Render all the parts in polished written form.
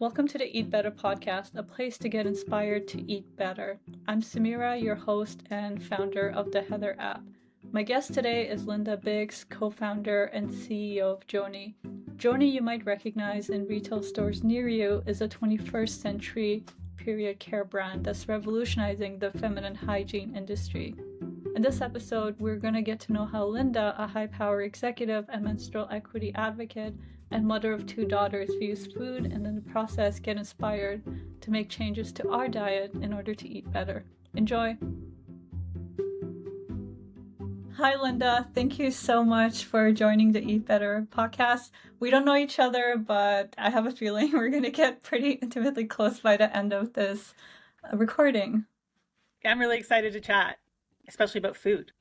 Welcome to the Eat Better podcast, a place to get inspired to eat better. I'm Samira, your host and founder of the Heather app. My guest today is Linda Biggs, co-founder and CEO of Joni. Joni, you might recognize in retail stores near you, is a 21st century period care brand that's revolutionizing the feminine hygiene industry. In this episode, we're going to get to know how Linda, a high-power executive and menstrual equity advocate and mother of 2 daughters, views food and in the process get inspired to make changes to our diet in order to eat better. Enjoy! Hi, Linda. Thank you so much for joining the Eat Better podcast. We don't know each other, but I have a feeling we're going to get pretty intimately close by the end of this recording. I'm really excited to chat, especially about food.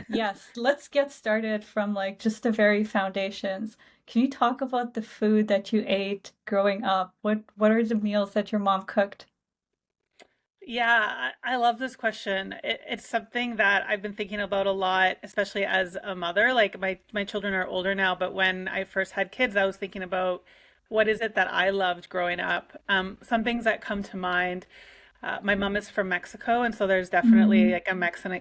Yes, let's get started from just the very foundations. Can you talk about the food that you ate growing up? What are the meals that your mom cooked? Yeah, I love this question. It's something that I've been thinking about a lot, especially as a mother. Like my children are older now, but when I first had kids, I was thinking about what is it that I loved growing up. Some things that come to mind. My mom is from Mexico, and so there's definitely Mm, like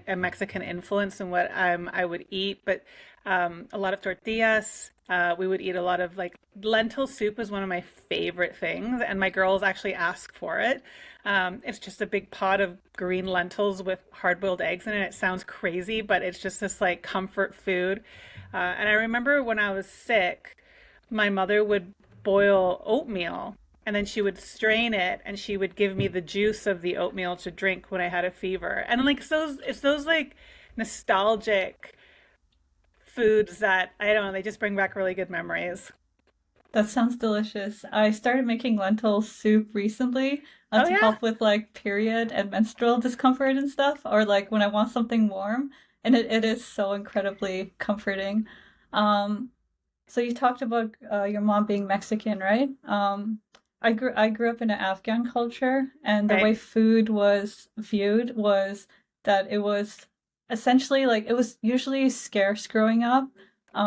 a Mexican influence in what I would eat. But a lot of tortillas. We would eat a lot of like lentil soup is one of my favorite things, and my girls actually ask for it. It's just a big pot of green lentils with hard-boiled eggs in it. It sounds crazy, but it's just this like comfort food. And I remember when I was sick, my mother would boil oatmeal and then she would strain it and she would give me the juice of the oatmeal to drink when I had a fever. And like it's those like nostalgic foods that I don't know, they just bring back really good memories. that sounds delicious. I started making lentil soup recently Oh to yeah. help with period and menstrual discomfort and stuff, or like when I want something warm, and it is so incredibly comforting. Um, So you talked about your mom being Mexican, right? I grew up in an Afghan culture, and the Right. way food was viewed was that it was essentially like it was usually scarce growing up.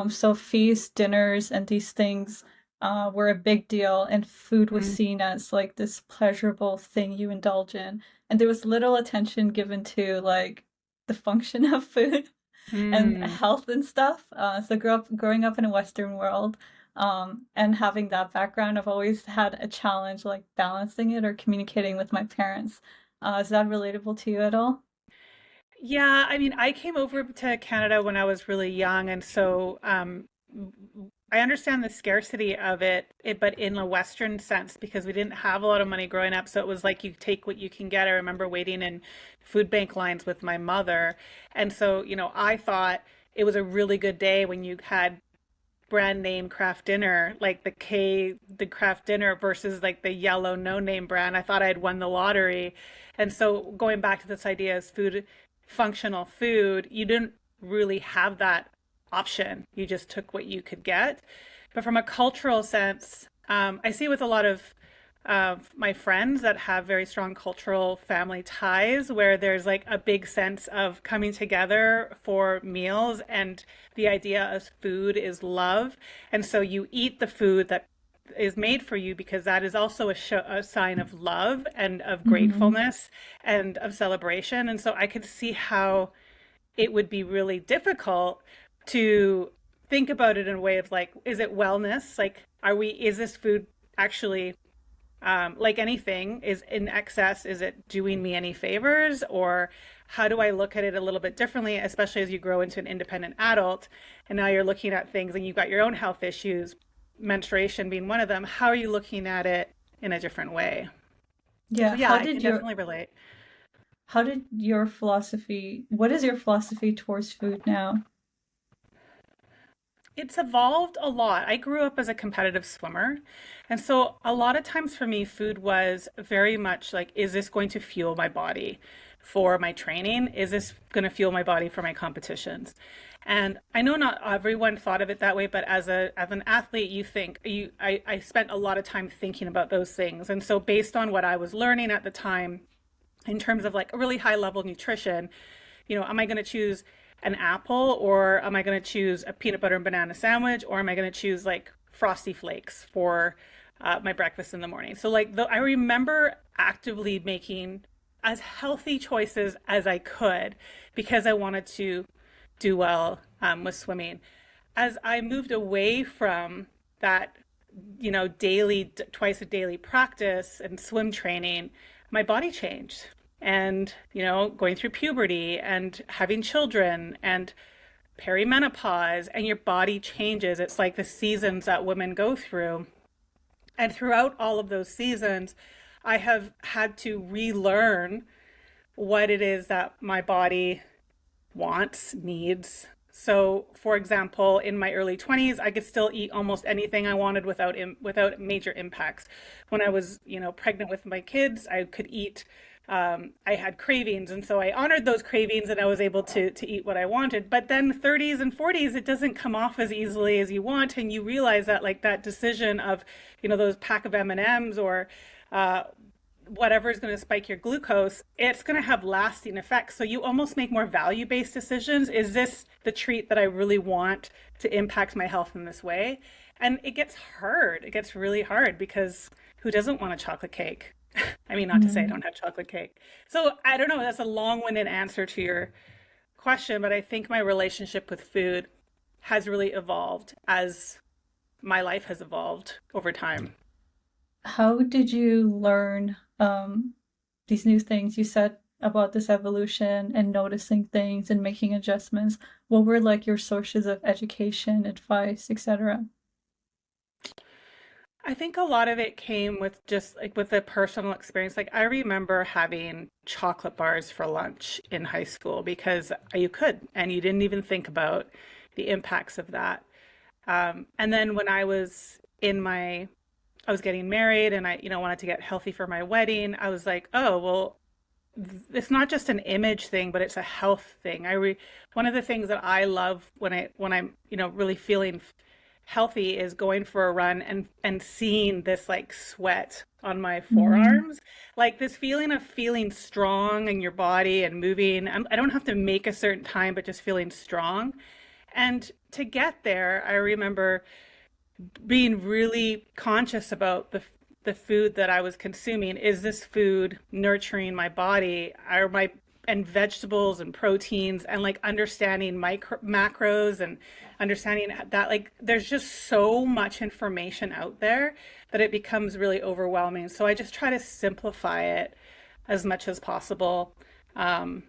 So feasts, dinners, and these things were a big deal, and food was Mm, seen as like this pleasurable thing you indulge in, and there was little attention given to like the function of food and mm. health and stuff. So growing up in a Western world, and having that background, I've always had a challenge like balancing it or communicating with my parents. Is that relatable to you at all? Yeah, I mean, I came over to Canada when I was really young, and so I understand the scarcity of it, but in a Western sense, because we didn't have a lot of money growing up, so it was like you take what you can get. I remember waiting in food bank lines with my mother, and so, I thought it was a really good day when you had brand name craft dinner, like the craft dinner versus like the yellow no name brand. I thought I had won the lottery. And so going back to this idea as food, functional food, you didn't really have that option. You just took what you could get. But from a cultural sense, I see with a lot of my friends that have very strong cultural family ties where there's like a big sense of coming together for meals, and the idea of food is love. And so you eat the food that is made for you because that is also a sign of love and of Mm-hmm. gratefulness and of celebration. And so I could see how it would be really difficult to think about it in a way of like, is it wellness? Like, is this food actually like anything, is in excess, is it doing me any favors? Or how do I look at it a little bit differently, especially as you grow into an independent adult and now you're looking at things and you've got your own health issues, menstruation being one of them. How are you looking at it in a different way? So, Yeah. yeah, I can definitely relate. How did your philosophy? What is your philosophy towards food now? It's evolved a lot. I grew up as a competitive swimmer. And so a lot of times for me, food was very much like, is this going to fuel my body for my training? Is this going to fuel my body for my competitions? And I know not everyone thought of it that way, but as an athlete, you think I spent a lot of time thinking about those things. And so based on what I was learning at the time, in terms of like a really high level nutrition, am I going to choose an apple, or am I going to choose a peanut butter and banana sandwich, or am I going to choose like frosty flakes for my breakfast in the morning. So like I remember actively making as healthy choices as I could because I wanted to do well with swimming. As I moved away from that, daily, twice a daily practice and swim training, my body changed. And, going through puberty and having children and perimenopause, and your body changes. It's like the seasons that women go through. And throughout all of those seasons, I have had to relearn what it is that my body wants, needs. So, for example, in my early 20s, I could still eat almost anything I wanted without major impacts. When I was, pregnant with my kids, I could eat. I had cravings, and so I honored those cravings, and I was able to eat what I wanted. But then 30s and 40s, it doesn't come off as easily as you want, and you realize that like that decision of, those pack of M&Ms or uh, whatever is going to spike your glucose, it's going to have lasting effects. So you almost make more value-based decisions. Is this the treat that I really want to impact my health in this way? And it gets hard. It gets really hard because who doesn't want a chocolate cake? I mean, not to say I Mm. don't have chocolate cake. So I don't know. That's a long-winded answer to your question, but I think my relationship with food has really evolved as my life has evolved over time. How did you learn these new things? You said about this evolution and noticing things and making adjustments. What were like your sources of education, advice, etc.? I think a lot of it came with just like with the personal experience. Like I remember having chocolate bars for lunch in high school because you could, and you didn't even think about the impacts of that. And then when I was getting married and I, wanted to get healthy for my wedding, I was like, oh, well, it's not just an image thing, but it's a health thing. One of the things that I love when I'm, really feeling healthy is going for a run and seeing this like sweat on my Mm. forearms, like this feeling of feeling strong in your body and moving. I don't have to make a certain time, but just feeling strong. And to get there, I remember being really conscious about the food that I was consuming. Is this food nurturing my body? Are my and vegetables and proteins and like understanding macros and understanding that like there's just so much information out there that it becomes really overwhelming. So I just try to simplify it as much as possible. Um,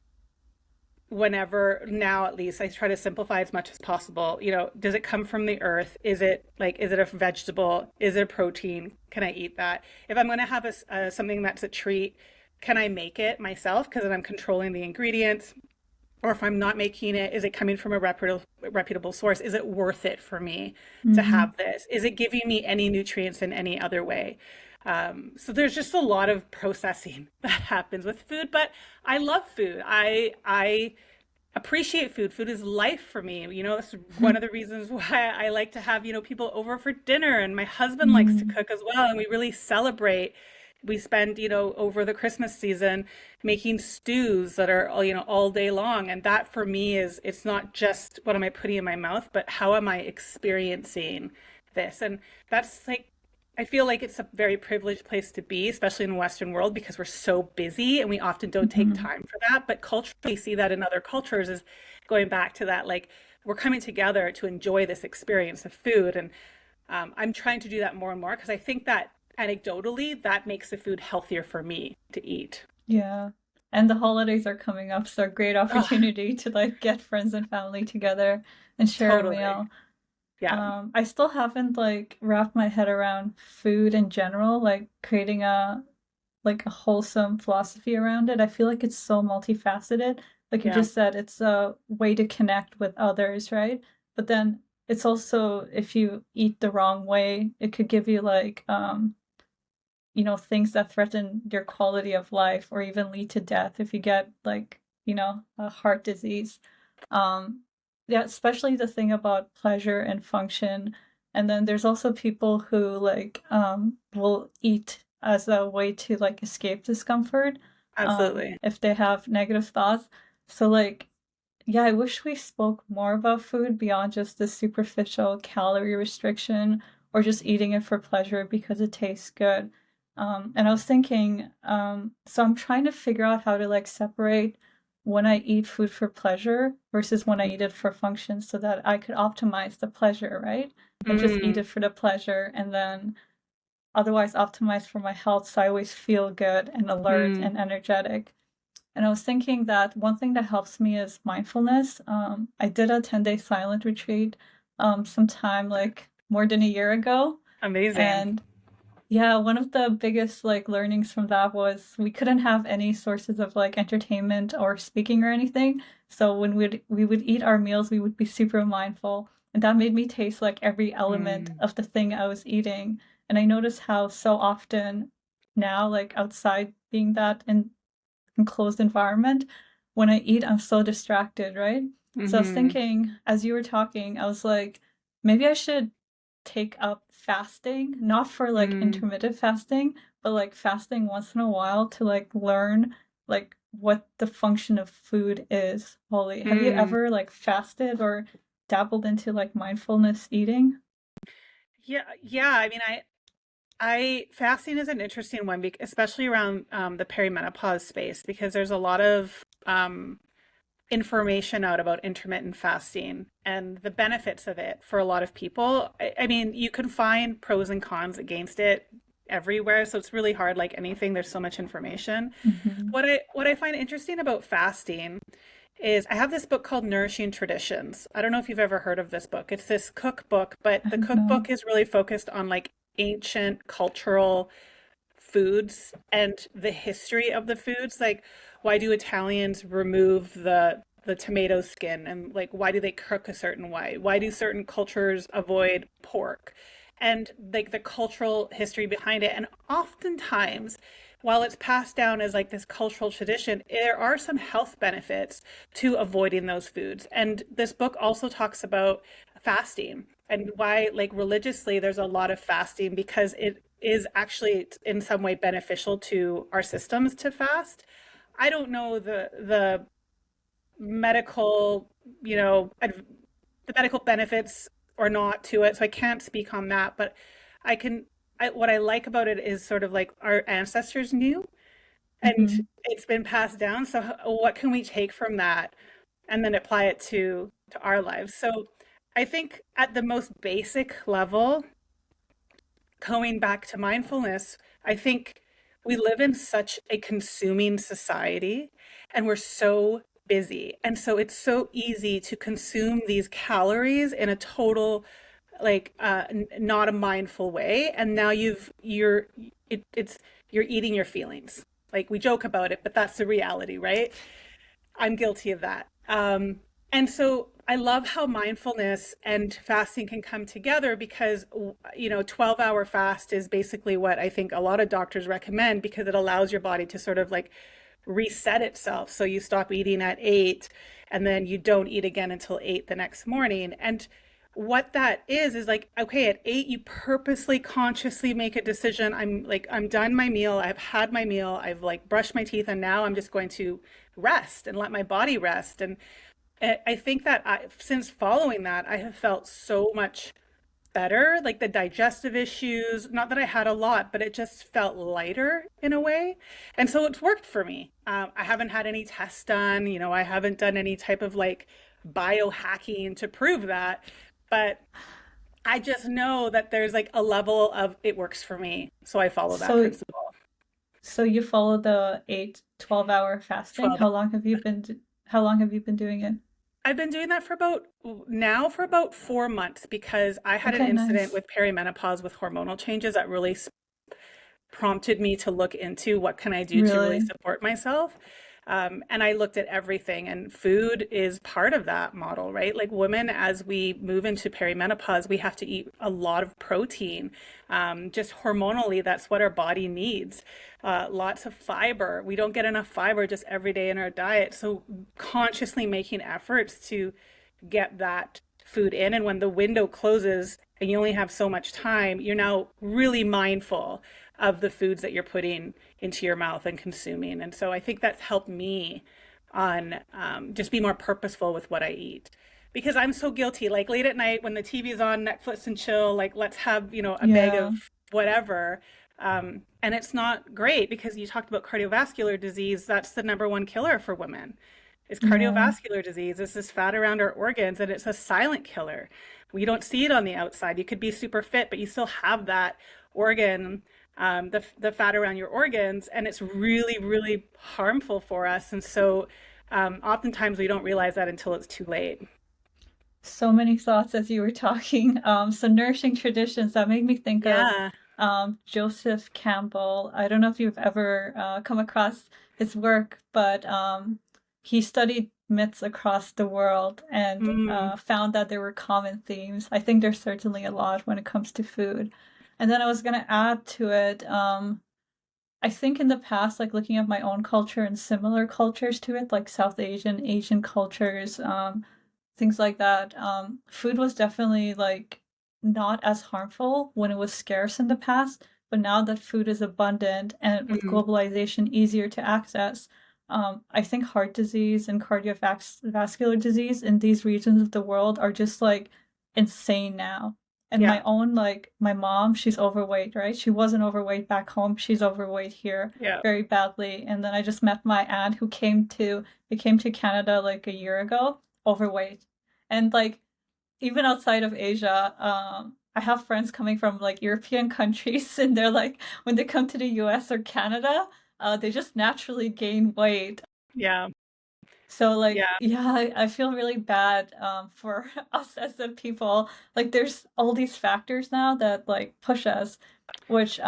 Whenever now at least I try to simplify as much as possible. Does it come from the earth? Is it a vegetable? Is it a protein? Can I eat that? If I'm going to have something that's a treat, can I make it myself because then I'm controlling the ingredients? Or if I'm not making it, is it coming from a reputable source? Is it worth it for me to Mm. have this? Is it giving me any nutrients in any other way? So there's just a lot of processing that happens with food, but I love food. I appreciate food. Food is life for me. That's one of the reasons why I like to have, people over for dinner, and my husband likes to Mm. cook as well, and we really celebrate. We spend, over the Christmas season making stews that are all, all day long. And that for me is, it's not just what am I putting in my mouth, but how am I experiencing this? And that's like I feel like it's a very privileged place to be, especially in the Western world, because we're so busy and we often don't take Mhm. time for that. But culturally, see that in other cultures is going back to that, like we're coming together to enjoy this experience of food. And I'm trying to do that more and more because I think that anecdotally, that makes the food healthier for me to eat. Yeah. And the holidays are coming up, so a great Oh, opportunity to like get friends and family together and share a totally. meal. Yeah. I still haven't like wrapped my head around food in general, like creating a wholesome philosophy around it. I feel like it's so multifaceted. Like you Yeah. just said, it's a way to connect with others, right? But then it's also if you eat the wrong way, it could give you like things that threaten your quality of life or even lead to death if you get like, a heart disease. Um, yeah, especially the thing about pleasure and function. And then there's also people who like will eat as a way to like escape discomfort Absolutely. if they have negative thoughts. So like yeah, I wish we spoke more about food beyond just the superficial calorie restriction or just eating it for pleasure because it tastes good. And I was thinking, so I'm trying to figure out how to like separate when I eat food for pleasure versus when I eat it for function so that I could optimize the pleasure, right? And just eat Mm, it for the pleasure and then otherwise optimize for my health so I always feel good and alert mm, and energetic. And I was thinking that one thing that helps me is mindfulness. I did a 10-day silent retreat sometime like more than a year ago. amazing. And yeah, one of the biggest like learnings from that was we couldn't have any sources of like entertainment or speaking or anything. So when we would eat our meals, we would be super mindful. And that made me taste like every element Mm, of the thing I was eating. And I noticed how so often now, like outside being that in enclosed environment, when I eat, I'm so distracted, right? So I was mm-hmm, thinking, as you were talking, I was like, maybe I should take up fasting, not for like mm, intermittent fasting, but like fasting once in a while to like learn like what the function of food is fully. Have you mm. ever like fasted or dabbled into like mindfulness eating? Yeah, yeah. I mean, I fasting is an interesting one, especially around the perimenopause space, because there's a lot of information out about intermittent fasting and the benefits of it for a lot of people. I mean, you can find pros and cons against it everywhere, so it's really hard. Like anything, there's so much information. Mm-hmm. What I find interesting about fasting is I have this book called Nourishing Traditions. I don't know if you've ever heard of this book. It's this cookbook, but I the don't know. cookbook is really focused on like ancient cultural foods and the history of the foods. Like, why do Italians remove the tomato skin, and like why do they cook a certain way? Why do certain cultures avoid pork? And like the cultural history behind it. And oftentimes, while it's passed down as like this cultural tradition, there are some health benefits to avoiding those foods. And this book also talks about fasting and why, like religiously, there's a lot of fasting because it is actually in some way beneficial to our systems to fast. I don't know the medical, you know, the medical benefits or not to it, so I can't speak on that. But I can. What I like about it is sort of like our ancestors knew, and Mm-hmm. it's been passed down. So what can we take from that and then apply it to our lives? So I think at the most basic level, going back to mindfulness, I think we live in such a consuming society and we're so busy. And so it's so easy to consume these calories in a total like not a mindful way, and now it's you're eating your feelings. Like we joke about it, but that's the reality, right? I'm guilty of that. And so I love how mindfulness and fasting can come together because, 12-hour fast is basically what I think a lot of doctors recommend because it allows your body to sort of like reset itself. So you stop eating at 8 and then you don't eat again until 8 the next morning. And what that is like, okay, at 8, you purposely, consciously make a decision. I'm done my meal. I've had my meal. I've like brushed my teeth and now I'm just going to rest and let my body rest. And I think that since following that, I have felt so much better, like the digestive issues, not that I had a lot, but it just felt lighter in a way. And so it's worked for me. I haven't had any tests done, I haven't done any type of like biohacking to prove that, but I just know that there's like a level of it works for me. So I follow that So principle. So you follow the 8 12-hour fasting? 12. How long have you been doing it? I've been doing that for about 4 months because I had an Okay, incident nice. with perimenopause with hormonal changes that really prompted me to look into what can I do to really Really? support myself. And I looked at everything, and food is part of that model, right? Like women, as we move into perimenopause, we have to eat a lot of protein. Just hormonally, that's what our body needs. Lots of fiber. We don't get enough fiber just every day in our diet. So consciously making efforts to get that food in. And when the window closes and you only have so much time, you're now really mindful of the foods that you're putting into your mouth and consuming. And so I think that's helped me on just be more purposeful with what I eat. because I'm so guilty. Like late at night when the TV's on, Netflix and chill, like let's have, a bag Yeah. of whatever. And it's not great because you talked about cardiovascular disease. That's the number one killer for women. Is Yeah. cardiovascular disease. It's this fat around our organs, and it's a silent killer. We don't see it on the outside. You could be super fit, but you still have that organ, the fat around your organs, and it's really, really harmful for us. And so, oftentimes we don't realize that until it's too late. So many thoughts as you were talking. So nourishing traditions that made me think of Yeah. Joseph Campbell. I don't know if you've ever come across his work, but he studied myths across the world and Mm, found that there were common themes. I think there's certainly a lot when it comes to food. And then I was going to add to it, I think in the past, like looking at my own culture and similar cultures to it, like South Asian, Asian cultures, things like that. Food was definitely like not as harmful when it was scarce in the past, but now that food is abundant and with mm, globalization easier to access, I think heart disease and cardiovascular disease in these regions of the world are just like insane now. And my yeah. own, like my mom, she's overweight, right? She wasn't overweight back home. She's overweight here Yeah. very badly. And then I just met my aunt who came to Canada like a year ago, overweight. And like even outside of Asia, I have friends coming from like European countries, and they're like when they come to the US or Canada, they just naturally gain weight. Yeah. So like Yeah. yeah, I feel really bad for us as the people. Like there's all these factors now that like push us, which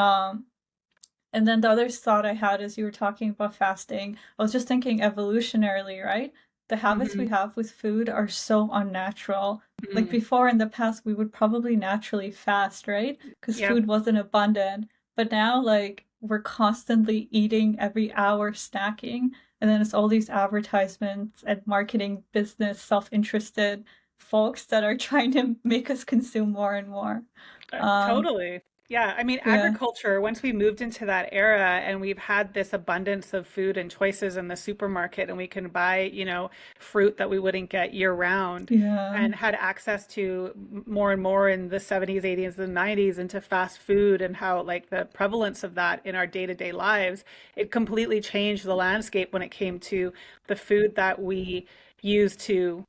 and then the other thought I had as you were talking about fasting, I was just thinking evolutionarily, right? The habits we Hmm. have with food are so unnatural. Like Mm, before in the past, we would probably naturally fast, right? Because yeah. food wasn't abundant. But now, like, we're constantly eating every hour, snacking. And then it's all these advertisements and marketing business, self-interested folks that are trying to make us consume more and more. Um, Totally. Yeah. I mean, yeah, agriculture, once we moved into that era and we've had this abundance of food and choices in the supermarket, and we can buy, fruit that we wouldn't get year round, yeah, and had access to more and more in the 70s, 80s, and 90s into fast food, and how like the prevalence of that in our day-to-day lives, it completely changed the landscape when it came to the food that we use to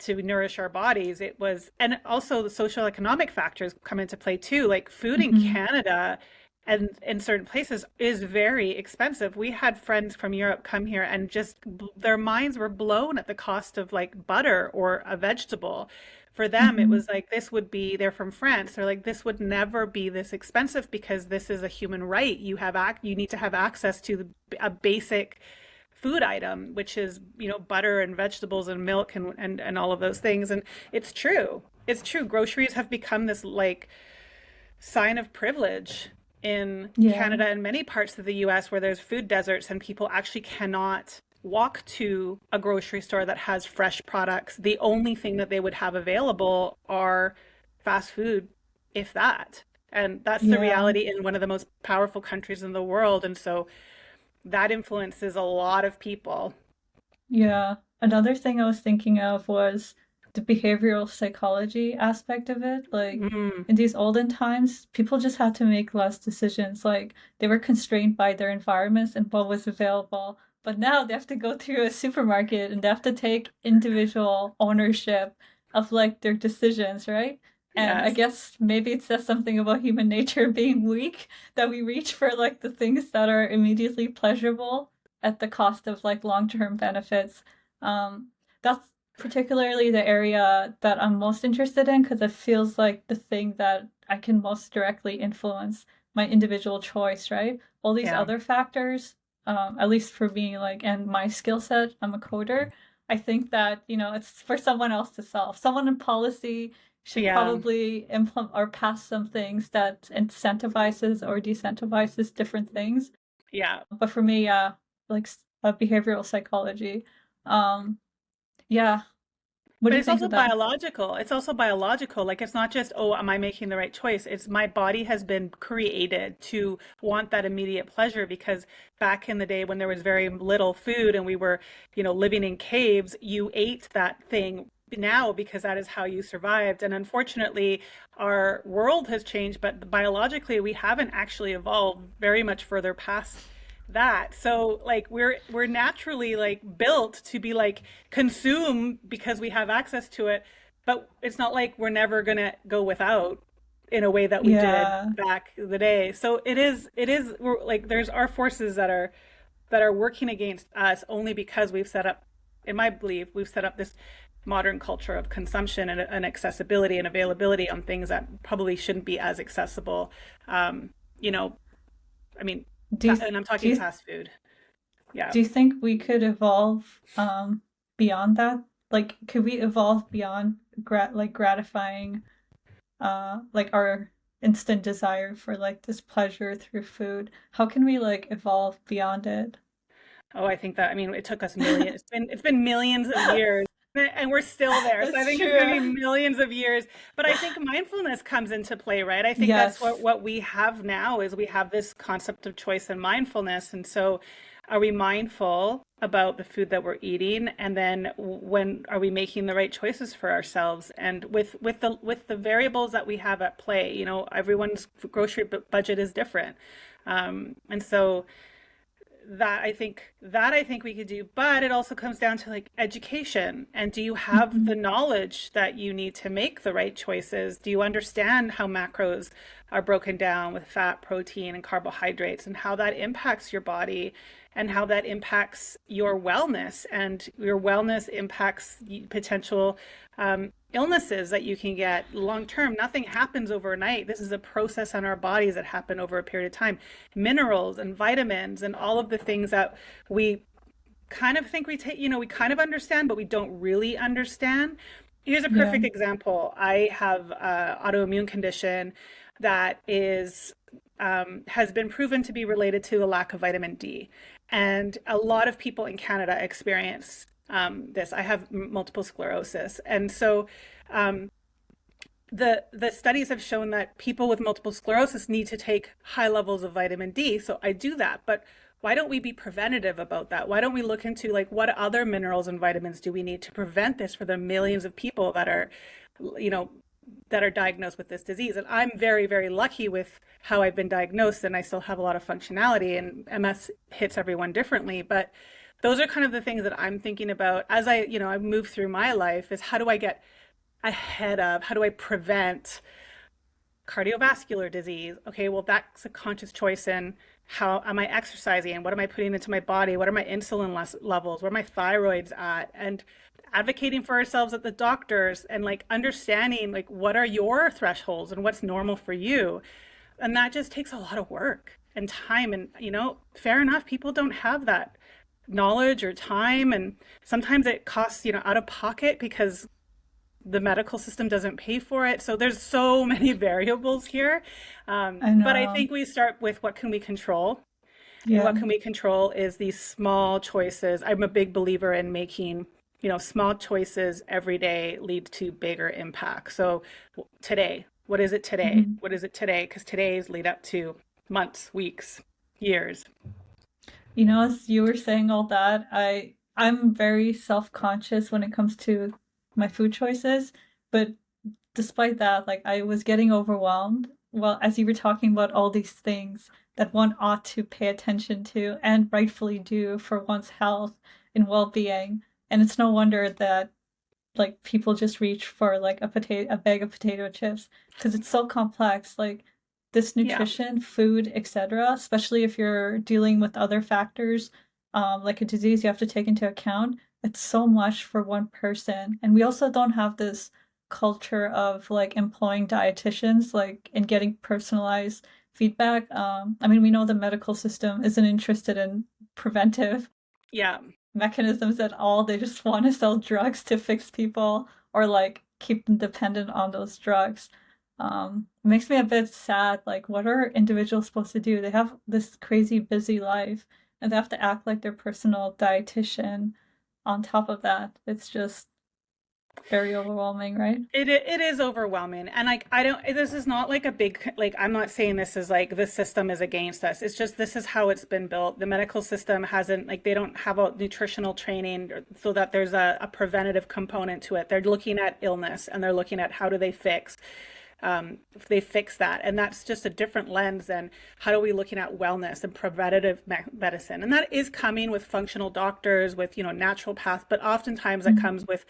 nourish our bodies. It was, and also the social economic factors come into play too. Like food in hmm Canada and in certain places is very expensive. We had friends from Europe come here and just their minds were blown at the cost of like butter or a vegetable. For them, it hmm was like this would be, they're from France. They're like, this would never be this expensive because this is a human right. You need to have access to a basic food item, which is, butter and vegetables and milk and all of those things. And it's true. It's true. Groceries have become this like sign of privilege in yeah, Canada and many parts of the US where there's food deserts and people actually cannot walk to a grocery store that has fresh products. The only thing that they would have available are fast food, if that. And that's the yeah. reality in one of the most powerful countries in the world. And so that influences a lot of people. Yeah. Another thing I was thinking of was the behavioral psychology aspect of it. Like Mm, in these olden times, people just had to make less decisions. Like they were constrained by their environments and what was available. But now they have to go through a supermarket and they have to take individual ownership of like their decisions, right? And I yes. guess maybe it says something about human nature being weak that we reach for like the things that are immediately pleasurable at the cost of like long-term benefits. Um, that's particularly the area that I'm most interested in because it feels like the thing that I can most directly influence my individual choice, right? All these Yeah. other factors, at least for me, like, and my skill set, I'm a coder. I think that, it's for someone else to solve. Someone in policy should Yeah. probably implement or pass some things that incentivizes or decentivizes different things. Yeah. But for me, yeah, like behavioral psychology. Um, yeah. What But do you it's think also of that? biological. It's also biological. Like it's not just, oh, am I making the right choice? It's my body has been created to want that immediate pleasure because back in the day when there was very little food and we were, living in caves, you ate that thing now because that is how you survived. And unfortunately, our world has changed, but biologically, we haven't actually evolved very much further past that. So like we're naturally like built to be like consume because we have access to it, but it's not like we're never gonna go without in a way that we did Yeah. back in the day. So it is we're, like there's our forces that are working against us only because we've set up, in my belief, we've set up this modern culture of consumption and accessibility and availability on things that probably shouldn't be as accessible. You know, I mean, Do you and I'm do talking you fast food. Yeah. do you think we could evolve beyond that? Like, could we evolve beyond gratifying like our instant desire for like this pleasure through food? How can we like evolve beyond it? Oh, I think that, I mean, it took us millions, it's been millions of years and we're still there. So I That's think it's going to be true. millions of years. But I think mindfulness comes into play, right? I think that's Yes. what we have now is we have this concept of choice and mindfulness. And so are we mindful about the food that we're eating? And then when are we making the right choices for ourselves? And with the variables that we have at play, you know, everyone's grocery budget is different. And so that I think we could do, but it also comes down to like education. And do you have Mhm. the knowledge that you need to make the right choices? Do you understand how macros are broken down with fat, protein, and carbohydrates, and how that impacts your body and how that impacts your wellness, and your wellness impacts potential illnesses that you can get long term. Nothing happens overnight. This is a process on our bodies that happen over a period of time. Minerals and vitamins and all of the things that we kind of think we take, you know, we kind of understand, but we don't really understand. Here's a Yeah. perfect example. I have an autoimmune condition that is has been proven to be related to the lack of vitamin D. And a lot of people in Canada experience this. I have multiple sclerosis. And so the studies have shown that people with multiple sclerosis need to take high levels of vitamin D. So I do that. But why don't we be preventative about that? Why don't we look into like what other minerals and vitamins do we need to prevent this for the millions of people that are, you know, that are diagnosed with this disease? And I'm very, very lucky with how I've been diagnosed, and I still have a lot of functionality, and MS hits everyone differently. But those are kind of the things that I'm thinking about as I move through my life, is how do I get ahead of, how do I prevent cardiovascular disease? Okay, well, that's a conscious choice in how am I exercising? What am I putting into my body? What are my insulin levels? Where are my thyroids at? And advocating for ourselves at the doctors and like understanding like what are your thresholds and what's normal for you. And that just takes a lot of work and time. And, you know, fair enough, people don't have that knowledge or time. And sometimes it costs, you know, out of pocket because the medical system doesn't pay for it. So there's so many variables here. I But I know. think we start with what can we control? And Yeah. what can we control is these small choices. I'm a big believer in making, you know, small choices every day lead to bigger impact. So today, what is it today? Mhm. What is it today? Because today's lead up to months, weeks, years. You know, as you were saying all that, I'm very self-conscious when it comes to my food choices, but despite that, like I was getting overwhelmed. Well, as you were talking about all these things that one ought to pay attention to and rightfully do for one's health and well-being. And it's no wonder that like people just reach for like a bag of potato chips because it's so complex. Like this Yeah. nutrition, food, etc., especially if you're dealing with other factors, like a disease you have to take into account. It's so much for one person. And we also don't have this culture of like employing dietitians, like and getting personalized feedback. I mean, we know the medical system isn't interested in preventive Yeah. mechanisms at all. They just want to sell drugs to fix people or like keep them dependent on those drugs. It makes me a bit sad. Like, what are individuals supposed to do? They have this crazy busy life and they have to act like their personal dietitian on top of that. It's just, Very overwhelming, right? It is overwhelming. And like I don't this is not like a big like I'm not saying this is like the system is against us. It's just this is how it's been built. The medical system hasn't like they don't have a nutritional training so that there's a preventative component to it. They're looking at illness and they're looking at how do they fix if they fix that. And that's just a different lens than how are we looking at wellness and preventative medicine. And that is coming with functional doctors, with, naturopaths, but oftentimes that Mhm. comes with,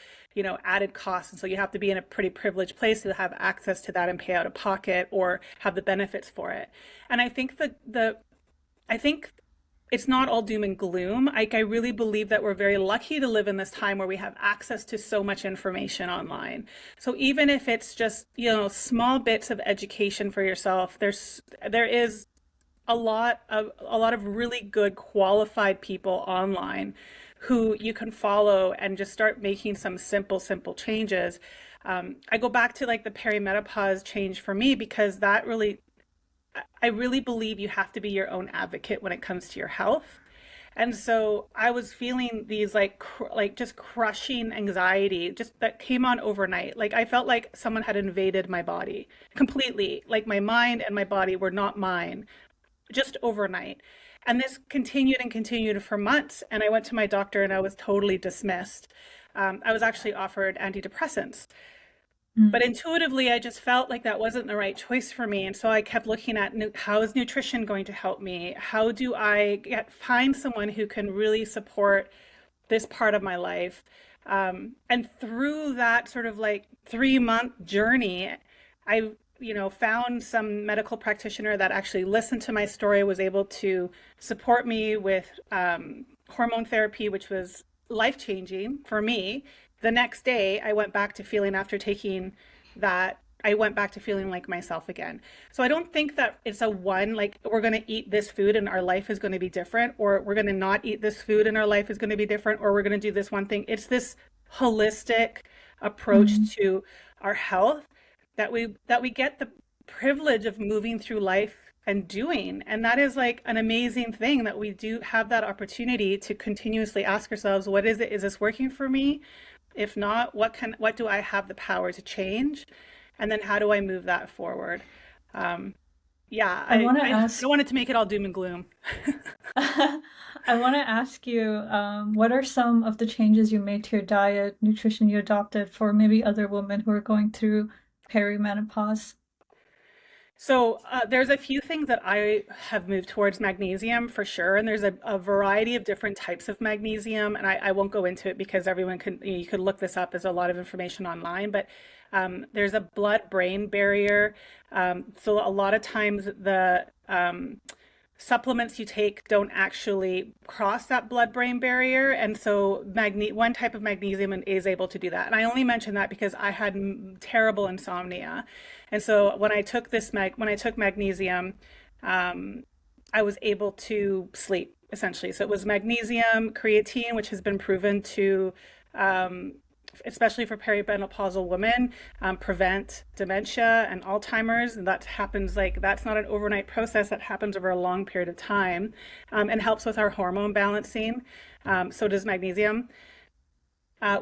added costs. And so you have to be in a pretty privileged place to have access to that and pay out of pocket or have the benefits for it. And I think it's not all doom and gloom. Like I really believe that we're very lucky to live in this time where we have access to so much information online. So even if it's just, small bits of education for yourself, there is a lot of really good qualified people online who you can follow and just start making some simple changes. I go back to like the perimenopause change for me because I really believe you have to be your own advocate when it comes to your health. And so I was feeling these like just crushing anxiety just that came on overnight. Like I felt like someone had invaded my body completely. Like my mind and my body were not mine just overnight. And this continued and continued for months. And I went to my doctor and I was totally dismissed. I was actually offered antidepressants. But Mm. intuitively, I just felt like that wasn't the right choice for me. And so I kept looking at how is nutrition going to help me? How do I find someone who can really support this part of my life? And through that sort of like 3-month journey, I, found some medical practitioner that actually listened to my story, was able to support me with hormone therapy, which was life changing for me. The next day, I went back to feeling after taking that. I went back to feeling like myself again. So I don't think that it's a one, like we're going to eat this food and our life is going to be different, or we're going to not eat this food and our life is going to be different, or we're going to do this one thing. It's this holistic Mm. approach to our health that we get the privilege of moving through life and doing. And that is like an amazing thing that we do have that opportunity to continuously ask ourselves, what is it? Is this working for me? If not, what do I have the power to change? And then how do I move that forward? Um, yeah, I want to I ask don't want it to make it all doom and gloom. I want to ask you, what are some of the changes you made to your diet, nutrition you adopted for maybe other women who are going through perimenopause? So there's a few things that I have moved towards magnesium for sure, and there's a variety of different types of magnesium, and I won't go into it because everyone can you could look this up. There's a lot of information online, but there's a blood-brain barrier. So a lot of times the supplements you take don't actually cross that blood-brain barrier, and so one type of magnesium is able to do that. And I only mention that because I had terrible insomnia, and so when I took magnesium, um, I was able to sleep essentially. So it was magnesium, creatine, which has been proven to um, especially for perimenopausal women, prevent dementia and Alzheimer's. And that happens like that's not an overnight process. That happens over a long period of time, and helps with our hormone balancing. So does magnesium.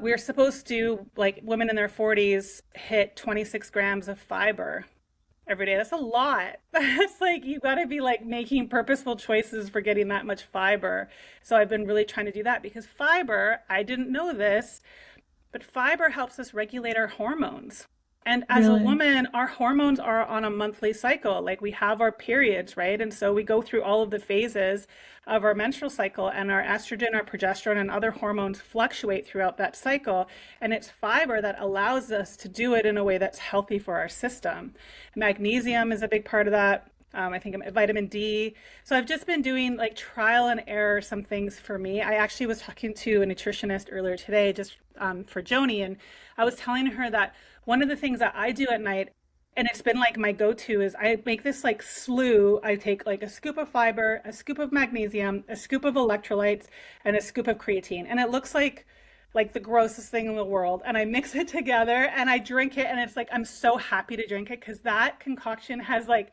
We're supposed to, like women in their 40s, hit 26 grams of fiber every day. That's a lot. That's like you've got to be like making purposeful choices for getting that much fiber. So I've been really trying to do that because fiber, I didn't know this, but fiber helps us regulate our hormones. And as a Really? woman, our hormones are on a monthly cycle. Like we have our periods, right? And so we go through all of the phases of our menstrual cycle, and our estrogen, our progesterone, and other hormones fluctuate throughout that cycle. And it's fiber that allows us to do it in a way that's healthy for our system. Magnesium is a big part of that. I think vitamin D. So I've just been doing like trial and error some things for me. I actually was talking to a nutritionist earlier today just for Joni, and I was telling her that one of the things that I do at night, and it's been like my go-to, is I make this like slew. I take like a scoop of fiber, a scoop of magnesium, a scoop of electrolytes, and a scoop of creatine. And it looks like the grossest thing in the world. And I mix it together and I drink it, and it's like I'm so happy to drink it because that concoction has like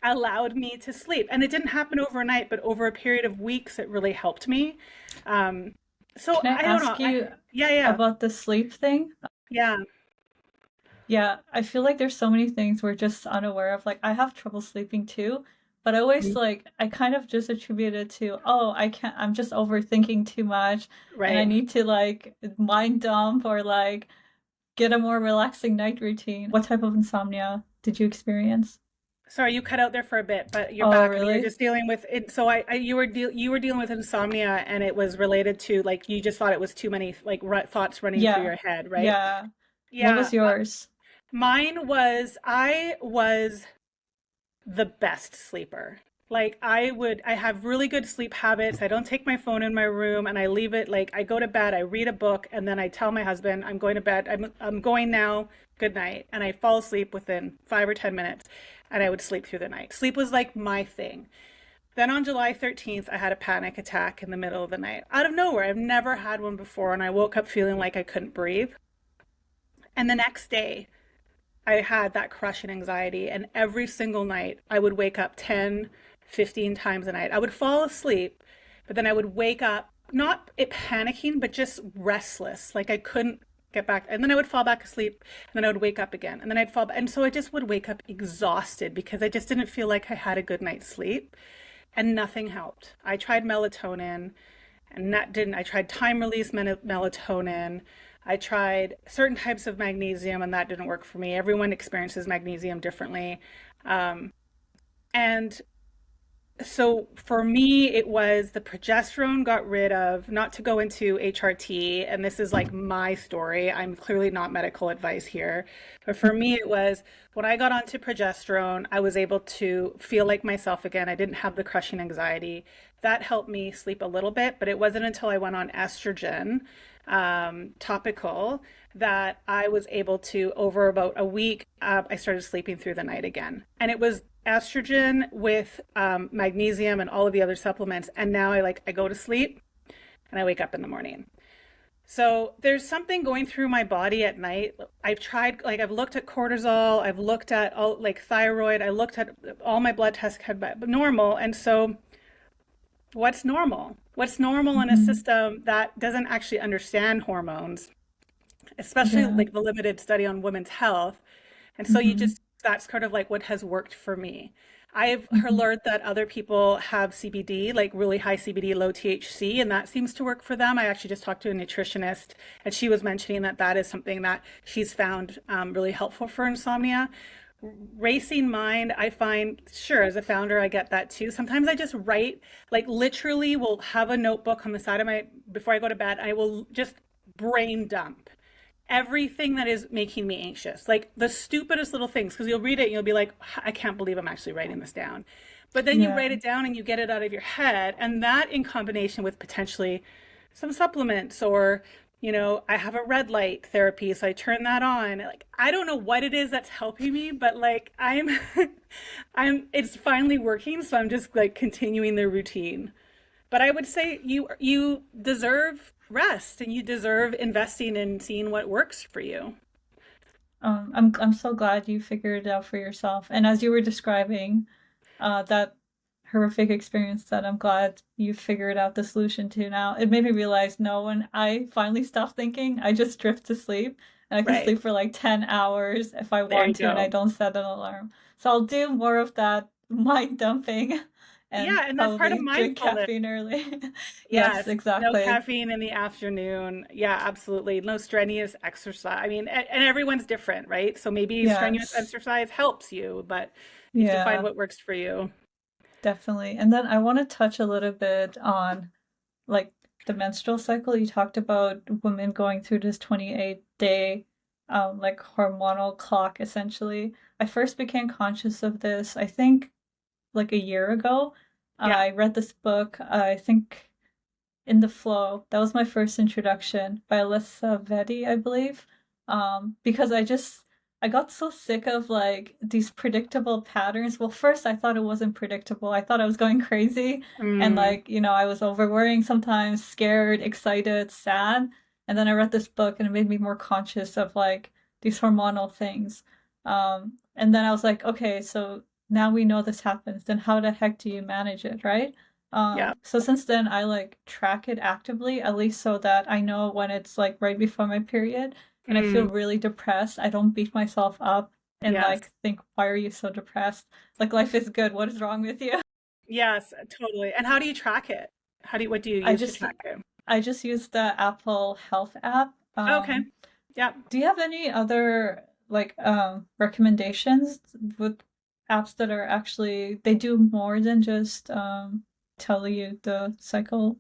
allowed me to sleep. And it didn't happen overnight, but over a period of weeks, it really helped me. So Can I I don't know. ask you Yeah, yeah. about the sleep thing? Yeah, Yeah, I feel like there's so many things we're just unaware of. Like I have trouble sleeping too, but I always like I kind of just attribute it to, oh, I'm just overthinking too much and I right. need to like mind dump or like get a more relaxing night routine. What type of insomnia did you experience? Sorry, you cut out there for a bit, but you're Oh, back, and you were really? just dealing with it. So you were dealing with insomnia, and it was related to like you just thought it was too many like thoughts running through Yeah. your head, right? Yeah. What Yeah, was yours? mine was I was the best sleeper. Like I have really good sleep habits. I don't take my phone in my room and I leave it like I go to bed, I read a book, and then I tell my husband I'm going to bed. I'm going now. Good night. And I fall asleep within 5 or 10 minutes and I would sleep through the night. Sleep was like my thing. Then on July 13th, I had a panic attack in the middle of the night. Out of nowhere. I've never had one before and I woke up feeling like I couldn't breathe. And the next day, I had that crushing anxiety, and every single night I would wake up 10, 15 times a night. I would fall asleep, but then I would wake up, not it panicking, but just restless. Like I couldn't get back. And then I would fall back asleep, and then I would wake up again. And then I'd fall back. And so I just would wake up exhausted because I just didn't feel like I had a good night's sleep. And nothing helped. I tried melatonin, and that didn't. I tried time release melatonin. I tried certain types of magnesium, and that didn't work for me. Everyone experiences magnesium differently. Um, and so for me, it was the progesterone got rid of, not to go into HRT, and this is like my story. I'm clearly not medical advice here. But for me, it was when I got onto progesterone, I was able to feel like myself again. I didn't have the crushing anxiety. That helped me sleep a little bit, but it wasn't until I went on estrogen topical that I was able to, over about a week, I started sleeping through the night again. And it was estrogen with magnesium and all of the other supplements. And now I go to sleep and I wake up in the morning. So there's something going through my body at night. I've tried, like, I've looked at cortisol, I've looked at all, like, thyroid, I looked at all my blood tests had normal. And so what's normal? What's normal in a Hmm. system that doesn't actually understand hormones, especially Yeah. like the limited study on women's health? And so Hmm. that's kind of like what has worked for me. I've Hmm. learned that other people have CBD, like really high CBD, low THC, and that seems to work for them. I actually just talked to a nutritionist, and she was mentioning that that is something that she's found really helpful for insomnia. Racing mind, I find, sure, as a founder, I get that too. Sometimes I just write, like literally will have a notebook on the side of my, before I go to bed, I will just brain dump everything that is making me anxious, like the stupidest little things, because you'll read it and you'll be like, I can't believe I'm actually writing this down. But then you Yeah. write it down and you get it out of your head. And that in combination with potentially some supplements or, I have a red light therapy, so I turn that on. Like, I don't know what it is that's helping me, but like it's finally working. So I'm just like continuing the routine. But I would say you deserve rest and you deserve investing in seeing what works for you. I'm so glad you figured it out for yourself. And as you were describing that horrific experience, that I'm glad you figured out the solution to now. It made me realize no, when I finally stop thinking, I just drift to sleep and I can Right. sleep for like 10 hours if I There want you to and I go. don't set an alarm. So I'll do more of that mind dumping and Yeah, and that's part of probably drink mindfulness. caffeine early. Yes, Yes, no exactly. caffeine in the afternoon. Yeah, absolutely. No strenuous exercise. I mean, and everyone's different, right? So maybe strenuous Yes. exercise helps you, but you have to find Yeah, what works for you. definitely. And then I want to touch a little bit on like the menstrual cycle. You talked about women going through this 28-day like hormonal clock essentially. I first became conscious of this, I think, like a year ago. Yeah. I read this book, I think In the Flow. That was my first introduction by Alyssa Vedi, I believe. Because I got so sick of like these predictable patterns. Well, first I thought it wasn't predictable. I thought I was going crazy and Mm, like, I was over worrying sometimes, scared, excited, sad. And then I read this book and it made me more conscious of like these hormonal things. And then I was like, okay, so now we know this happens, then how the heck do you manage it, right? yeah. So since then I like track it actively, at least so that I know when it's like right before my period. and I feel Mm, really depressed, I don't beat myself up and yes. like think, why are you so depressed? Like life is good. What is wrong with you? Yes, totally. And how do you track it? What do you I use to just track it? I just use the Apple Health app. Okay. Yep. Do you have any other like recommendations with apps that are actually they do more than just tell you the cycle?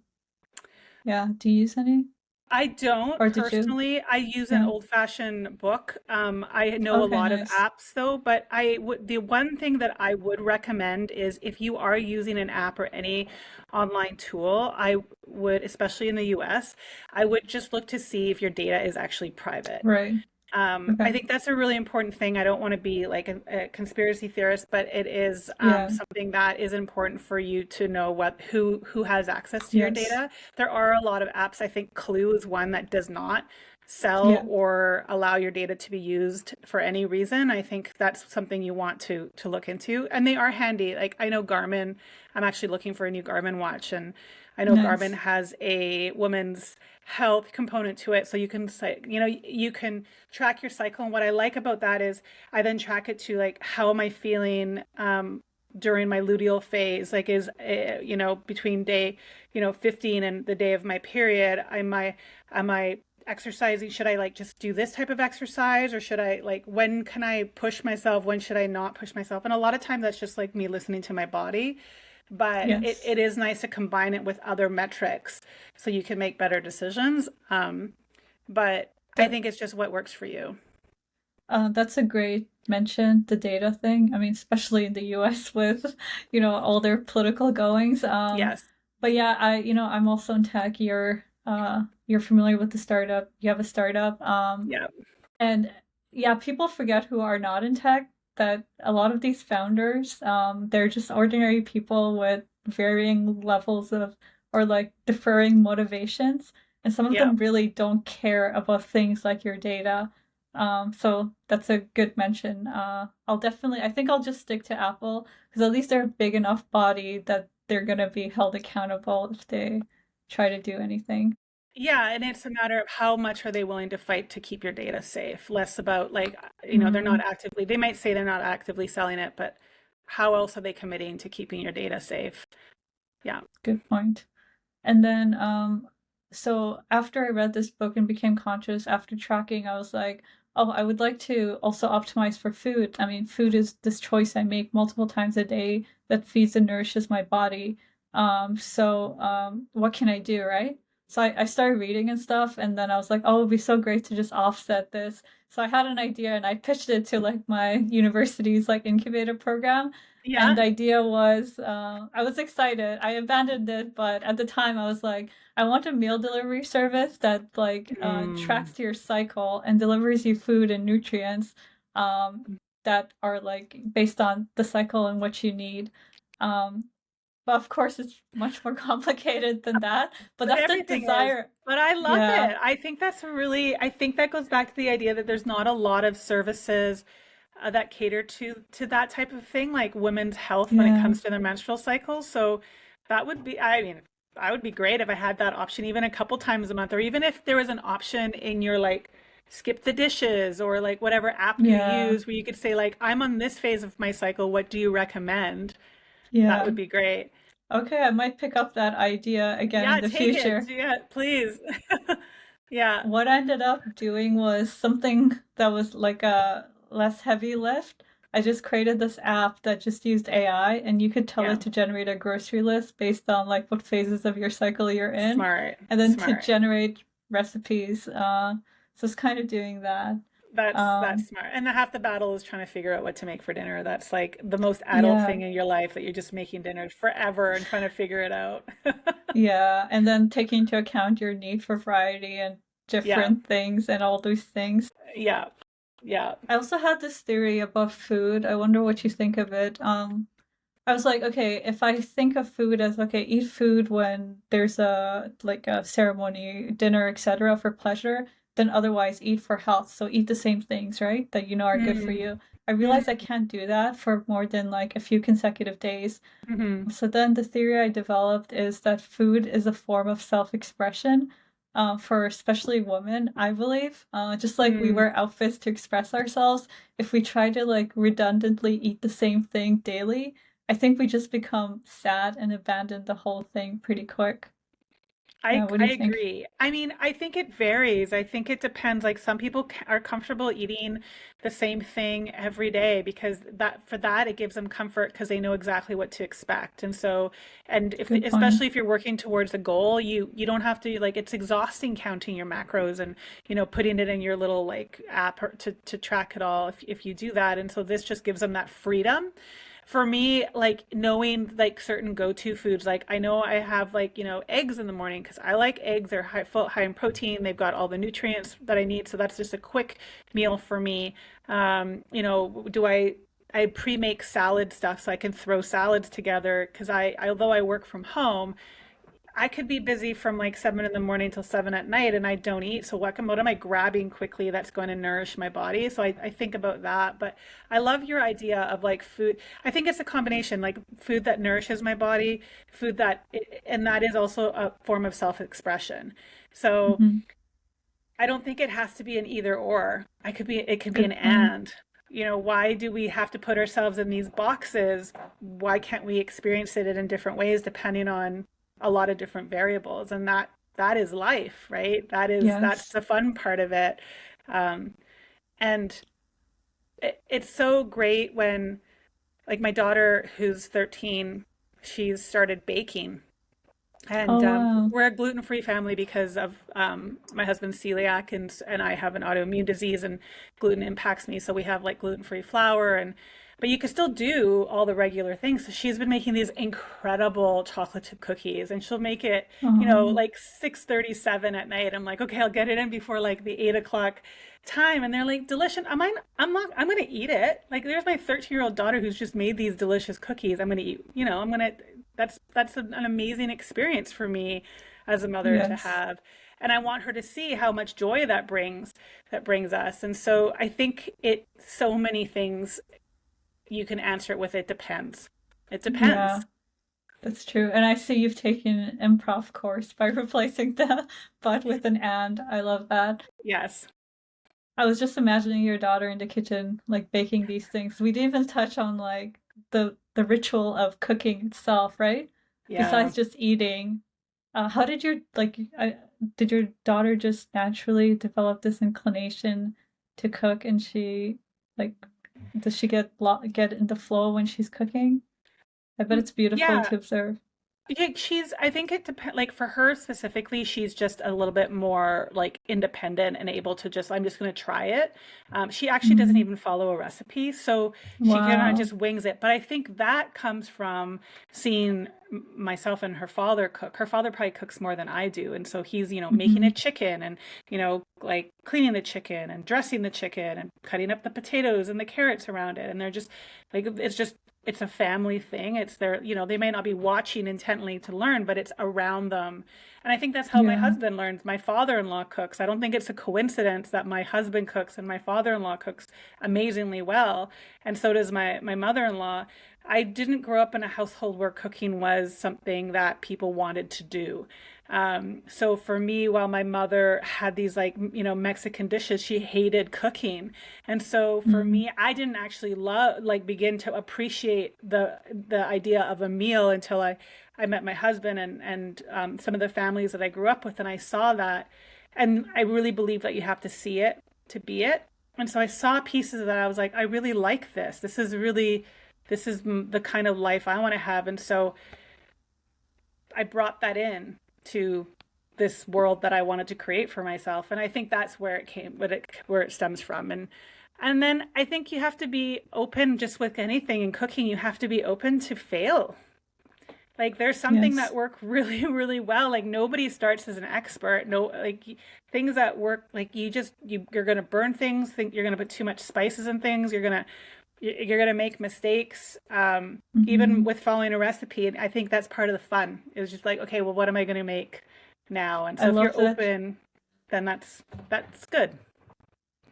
Yeah, do you use any? I don't Or did you? personally. I use an Yeah. old-fashioned book. I know a Okay, lot of nice. apps though, but the one thing that I would recommend is if you are using an app or any online tool, I would, especially in the US, I would just look to see if your data is actually private. Right. I Okay. think that's a really important thing. I don't want to be like a conspiracy theorist, but it is Yeah. something that is important for you to know who has access to your Yes. data. There are a lot of apps. I think Clue is one that does not sell Yeah. or allow your data to be used for any reason. I think that's something you want to look into, and they are handy. Like I know Garmin. I'm actually looking for a new Garmin watch, and I know Garmin Nice. has a woman's health component to it, so you can you can track your cycle. And what I like about that is I then track it to like how am I feeling during my luteal phase, like is between day 15 and the day of my period, am I exercising? Should I like just do this type of exercise, or should I like when can I push myself, when should I not push myself? And a lot of times that's just like me listening to my body, but it, Yes. it is nice to combine it with other metrics so you can make better decisions. But I That think it's just what works for you. that's a great mention, the data thing. I mean, especially in the US with, all their political goings. Yes. But yeah, I'm also in tech. You're familiar with the startup. You have a startup. Yeah. And yeah, people forget who are not in tech that a lot of these founders, they're just ordinary people with varying levels of or like differing motivations. And some of Yeah. them really don't care about things like your data. So that's a good mention. I think I'll just stick to Apple because at least they're a big enough body that they're gonna be held accountable if they try to do anything. Yeah, and it's a matter of how much are they willing to fight to keep your data safe, less about like, they're not Mm, actively, they might say they're not actively selling it, but how else are they committing to keeping your data safe? Yeah. good point. And then, so after I read this book and became conscious after tracking, I was like, oh, I would like to also optimize for food. I mean, food is this choice I make multiple times a day that feeds and nourishes my body. What can I do, right? So I started reading and stuff, and then I was like, oh, it'd be so great to just offset this. So I had an idea and I pitched it to like my university's like incubator program. And Yeah. the idea was, I was excited. I abandoned it, but at the time I was like, I want a meal delivery service that like Mm. tracks your cycle and delivers you food and nutrients that are like based on the cycle and what you need. Um, but of course, it's much more complicated than that. But But that's the everything is. desire. But I love Yeah, it. I think that goes back to the idea that there's not a lot of services that cater to that type of thing, like women's health when it yeah, comes to their menstrual cycles. So that would be, I mean, I would be great if I had that option even a couple times a month, or even if there was an option in your like skip the dishes or like whatever app you yeah, use where you could say like, I'm on this phase of my cycle, what do you recommend? That yeah. would be great. Okay, I might pick up that idea again in Yeah, the take it. future. Yeah, please. Yeah. What I ended up doing was something that was like a less heavy lift. I just created this app that just used AI, and you could tell Yeah. it to generate a grocery list based on like what phases of your cycle you're in, Smart. and then to Smart. generate recipes. So it's kind of doing that. That's Um, smart. And the half the battle is trying to figure out what to make for dinner. That's like the most adult yeah, thing in your life that you're just making dinner forever and trying to figure it out. yeah, and then taking into account your need for variety and Yeah. different things and all those things. Yeah. Yeah. I also had this theory about food. I wonder what you think of it. I was like, okay, if I think of food as okay, eat food when there's a like a ceremony, dinner, etc. for pleasure, then otherwise eat for health. So eat the same things, right? That you know are good for Mm. you. I Mm. realized I can't do that for more than like a few consecutive days. Hmm. So then the theory I developed is that food is a form of self-expression. for especially women, I believe. Just like we Mm. wear outfits to express ourselves, if we try to like redundantly eat the same thing daily, I think we just become sad and abandon the whole thing pretty quick. Yeah, what do I you think? agree. I mean, I think it varies. I think it depends. Like some people are comfortable eating the same thing every day because that for that it gives them comfort because they know exactly what to expect. And so, and if Good point. especially if you're working towards a goal, you don't have to like it's exhausting counting your macros and putting it in your little like app to track it all if you do that. And so this just gives them that freedom for me, like knowing like certain go-to foods, like I know I have like, eggs in the morning because I like eggs. They're high in protein. They've got all the nutrients that I need. So that's just a quick meal for me. Do I pre-make salad stuff so I can throw salads together because although I work from home, I could be busy from like 7 in the morning till 7 at night and I don't eat. So what am I grabbing quickly that's going to nourish my body? So I think about that. But I love your idea of like food. I think it's a combination, like food that nourishes my body, and that is also a form of self-expression. So Hmm. I don't think it has to be an either or. It could be an Good point. and. Why do we have to put ourselves in these boxes? Why can't we experience it in different ways depending on a lot of different variables? And that is life, right? That's Yes. the fun part of it. Um, and it's so great when like my daughter who's 13, she's started baking and Oh, wow. we're a gluten-free family because of my husband's celiac and I have an autoimmune disease and gluten impacts me. So we have like gluten-free flour but you can still do all the regular things. So she's been making these incredible chocolate chip cookies and she'll make it, Oh, like 6:37 at night. I'm like, okay, I'll get it in before like the 8 o'clock time. And they're like, delicious. I'm not, I'm gonna eat it. Like there's my 13-year-old daughter who's just made these delicious cookies. I'm gonna eat, that's an amazing experience for me as a mother to yes. have. And I want her to see how much joy that brings us. And so I think so many things you can answer it with it depends. It Yeah, depends. that's true. And I see you've taken an improv course by replacing the but with an and. I love that. Yes. I was just imagining your daughter in the kitchen, like baking these things. We didn't even touch on like the ritual of cooking itself, right? Yeah. Besides just eating, how did did your daughter just naturally develop this inclination to cook, and she like does she get in the flow when she's cooking? I bet it's beautiful Yeah. to observe. Yeah, I think it depends, like for her specifically, she's just a little bit more like independent and able to I'm just going to try it. She actually doesn't Mm, even follow a recipe, so she kind of wow. just wings it. But I think that comes from seeing myself and her father cook. Her father probably cooks more than I do. And so he's, making a Hmm. chicken and, like cleaning the chicken and dressing the chicken and cutting up the potatoes and the carrots around it. And they're just like, it's a family thing. It's their, they may not be watching intently to learn, but it's around them. And I think that's how my Yeah. husband learns. My father-in-law cooks. I don't think it's a coincidence that my husband cooks and my father-in-law cooks amazingly well. And so does my mother-in-law. I didn't grow up in a household where cooking was something that people wanted to do. So for me, while my mother had these like, Mexican dishes, she hated cooking. And so for Mm, me, I didn't actually begin to appreciate the idea of a meal until I met my husband and some of the families that I grew up with, and I saw that, and I really believe that you have to see it to be it. And so I saw pieces that I was like, I really like this. This is the kind of life I want to have. And so I brought that in to this world that I wanted to create for myself. And I think that's where it came, where it stems from. And then I think you have to be open just with anything in cooking. You have to be open to fail. Like there's something that yes. work really, really well. Like nobody starts as an expert. No, like things that work, like you're gonna burn things. Think you're gonna put too much spices in things. You're gonna make mistakes. Even Hmm. with following a recipe, and I think that's part of the fun. It was just like, okay, well, what am I gonna make now? And I so if love you're that. open, then that's good.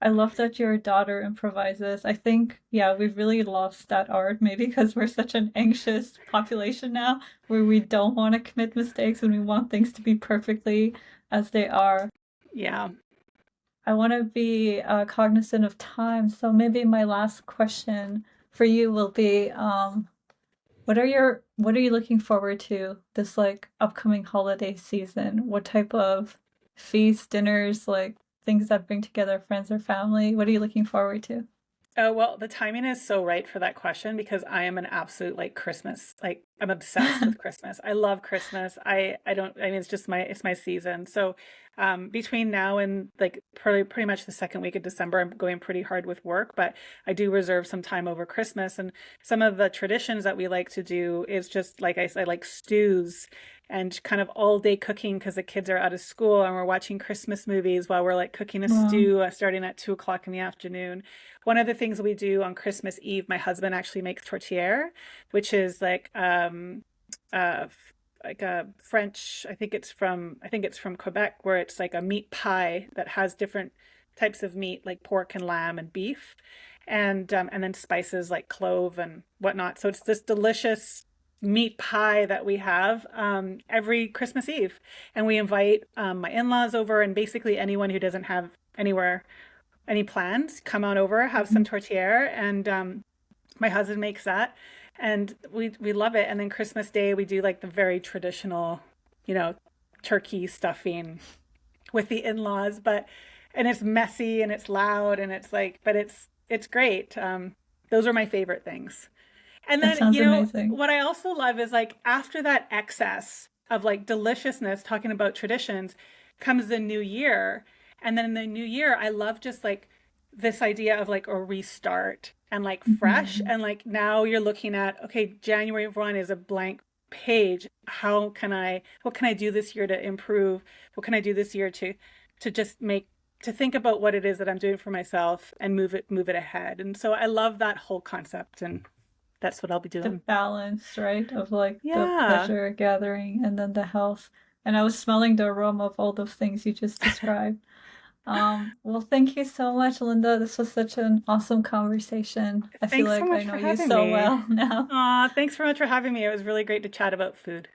I love that your daughter improvises. I think, yeah, we've really lost that art, maybe because we're such an anxious population now, where we don't want to commit mistakes and we want things to be perfectly as they are. Yeah. I want to be cognizant of time. So maybe my last question for you will be, what are you looking forward to this like upcoming holiday season? What type of feast, dinners, like things that bring together friends or family? What are you looking forward to? Oh, well, the timing is so right for that question because I am an absolute like Christmas, like I'm obsessed with Christmas. I love Christmas. I don't, I mean, it's just it's my season. So, between now and like pretty much the second week of December, I'm going pretty hard with work, but I do reserve some time over Christmas. And some of the traditions that we like to do is just like I said, like stews and kind of all day cooking because the kids are out of school and we're watching Christmas movies while we're like cooking a Wow. stew starting at 2 o'clock in the afternoon. One of the things we do on Christmas Eve, my husband actually makes tourtière, which is uh, like a French. I think it's from Quebec, where it's like a meat pie that has different types of meat, like pork and lamb and beef, and then spices like clove and whatnot. So it's this delicious meat pie that we have every Christmas Eve, and we invite my in-laws over and basically anyone who doesn't have anywhere any plans, come on over, have some Mhm. tortilla, and my husband makes that, and we love it. And then Christmas Day, we do like the very traditional, you know, turkey stuffing with the in-laws, but and it's messy and it's loud and it's like, but it's great. Those are my favorite things. And That then, sounds amazing. what I also love is like after that excess of like deliciousness, talking about traditions, comes the new year. And then in the new year, I love just like this idea of like a restart and like fresh. Mhm. And like now you're looking at, okay, January 1 is a blank page. What can I do this year to improve? What can I do this year to just to think about what it is that I'm doing for myself and move it ahead. And so I love that whole concept and that's what I'll be The doing. balance, right, of like the Yeah. pleasure gathering and then the health. And I was smelling the aroma of all those things you just described. Well, thank you so much, Linda. This was such an awesome conversation. I feel Thanks so like I much know for you having so me. well now. Thanks so much for having me. It was really great to chat about food.